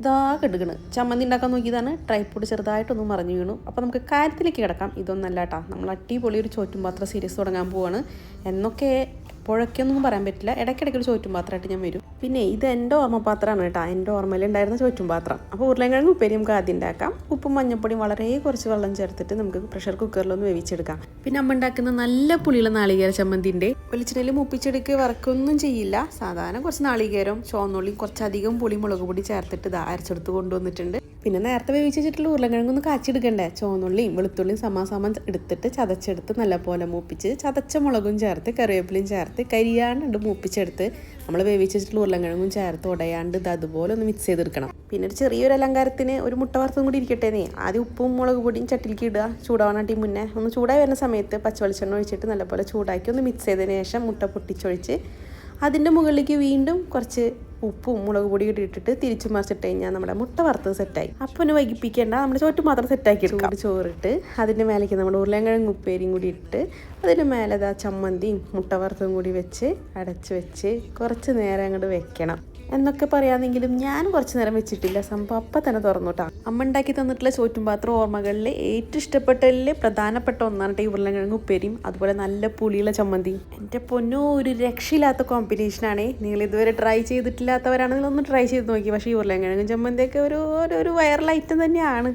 ഇതാ കെടുക്കണ് ചമ്മന്തി ഉണ്ടാക്കാൻ നോക്കിയതാണ്, ട്രൈപ്പോഡ് ചെറുതായിട്ടൊന്നും മറിഞ്ഞു വീണു. അപ്പോൾ നമുക്ക് കാര്യത്തിലേക്ക് കിടക്കാം. ഇതൊന്നല്ല കേട്ടോ, നമ്മൾ അടിപൊളി ഒരു ചോറ്റും പാത്രം സീരീസ് തുടങ്ങാൻ പോവാണ്. എന്നൊക്കെ എപ്പോഴൊക്കെയൊന്നും പറയാൻ പറ്റില്ല, ഇടയ്ക്കിടയ്ക്ക് ഒരു ചോറ്റും പാത്രമായിട്ട് ഞാൻ വരും. പിന്നെ ഇത് എൻ്റെ ഓർമ്മപാത്രമാണ് കേട്ടോ, എൻ്റെ ഓർമ്മയിലുണ്ടായിരുന്ന ചോറ്റും പാത്രം. അപ്പോൾ ഉരുളക്കിഴങ്ങ് ഉപ്പേരി നമുക്ക് ആദ്യം ഉണ്ടാക്കാം. ഉപ്പും മഞ്ഞപ്പൊടിയും വളരെ കുറച്ച് വെള്ളം ചേർത്തിട്ട് നമുക്ക് പ്രഷർ കുക്കറിലൊന്ന് വേവിച്ചെടുക്കാം. പിന്നെ അമ്മ ഉണ്ടാക്കുന്ന നല്ല പുളിയുള്ള നാളികേര ചമ്മന്തിൻ്റെ വെളിച്ചെണ്ണയിൽ മുപ്പിച്ചെടുക്കുക, വറക്കൊന്നും ചെയ്യില്ല. സാധാരണ കുറച്ച് നാളികേരം, ചുവന്നുള്ളിയും കുറച്ചധികം പുളി മുളക് പൊടി ചേർത്തിട്ട് ഇത് അരച്ചെടുത്ത് കൊണ്ടുവന്നിട്ടുണ്ട്. പിന്നെ നേരത്തെ വേവിച്ച് വെച്ചിട്ടുള്ള ഉരുളക്കിഴങ്ങൊന്ന് കാച്ചിയെടുക്കണ്ടേ, ചുവന്നുള്ളിയും വെളുത്തുള്ളിയും സമാസമം എടുത്തിട്ട് ചതച്ചെടുത്ത് നല്ലപോലെ മൂപ്പിച്ച് ചതച്ച മുളകും ചേർത്ത് കറിവേപ്പിലയും ചേർത്ത് കരിയാണ്ട് മൂപ്പിച്ചെടുത്ത് നമ്മൾ വേവിച്ച് വെച്ചിട്ടുള്ള ഉരുളക്കിഴങ്ങും ചേർത്ത് ഉടയാണ്ട് ഇത് അതുപോലെ ഒന്ന് മിക്സ് ചെയ്തെടുക്കണം. പിന്നെ ഒരു ചെറിയൊരു അലങ്കാരത്തിന് ഒരു മുട്ട വറുത്തും കൂടി ഇരിക്കട്ടേന്നേ. ആദ്യം ഉപ്പും മുളക് പൊടിയും ചട്ടിലേക്ക് ഇടുക, ചൂടാവാനായിട്ട് മുന്നേ ഒന്ന് ചൂടായി വരുന്ന സമയത്ത് പച്ചവെളിച്ചെണ്ണ ഒഴിച്ചിട്ട് നല്ലപോലെ ചൂടാക്കി ഒന്ന് മിക്സ് ചെയ്തതിന് ശേഷം മുട്ട പൊട്ടിച്ചൊഴിച്ച് അതിൻ്റെ മുകളിലേക്ക് വീണ്ടും കുറച്ച് ഉപ്പും മുളക് പൊടി ഇട്ടിട്ട് തിരിച്ചു മറിച്ചിട്ട് കഴിഞ്ഞാൽ നമ്മുടെ മുട്ട വറുത്തത് സെറ്റായി. അപ്പോൾ ഒന്ന് വൈകിപ്പിക്കേണ്ട, നമ്മുടെ ചോറ്റ് മാത്രം സെറ്റാക്കി എടുക്കാം. ചോറിട്ട് അതിൻ്റെ മേലേക്ക് നമ്മുടെ ഉരുളക്കിഴങ്ങ് ഉപ്പേരിയും കൂടി ഇട്ട് അതിൻ്റെ മേലെ ചമ്മന്തിയും മുട്ട വറുത്തതും കൂടി വെച്ച് അടച്ച് വെച്ച് കുറച്ച് നേരം അങ്ങോട്ട് വെക്കണം എന്നൊക്കെ പറയാമെന്നെങ്കിലും ഞാൻ കുറച്ച് നേരം വെച്ചിട്ടില്ല. സംഭവം അപ്പം തന്നെ തുറന്നുട്ടാ. അമ്മ ഉണ്ടാക്കി തന്നിട്ടുള്ള ചോറ്റും പാത്രം ഓർമ്മകളിൽ ഏറ്റവും ഇഷ്ടപ്പെട്ടതിൽ പ്രധാനപ്പെട്ട ഒന്നാണ് ഈ ഉരുളക്കിഴങ്ങ് ഉപ്പേരിയും അതുപോലെ നല്ല പുളിയുള്ള ചമ്മന്തി. എൻ്റെ പൊന്നോ, ഒരു രക്ഷയില്ലാത്ത കോമ്പിനേഷനാണ്. നിങ്ങൾ ഇതുവരെ ട്രൈ ചെയ്തിട്ടില്ലാത്തവരാണെങ്കിൽ ഒന്ന് ട്രൈ ചെയ്ത് നോക്കി. പക്ഷേ ഈ ഉരുളക്കിഴങ്ങ് ചമ്മന്തിയൊക്കെ ഒരു വൈറൽ ഐറ്റം തന്നെയാണ്.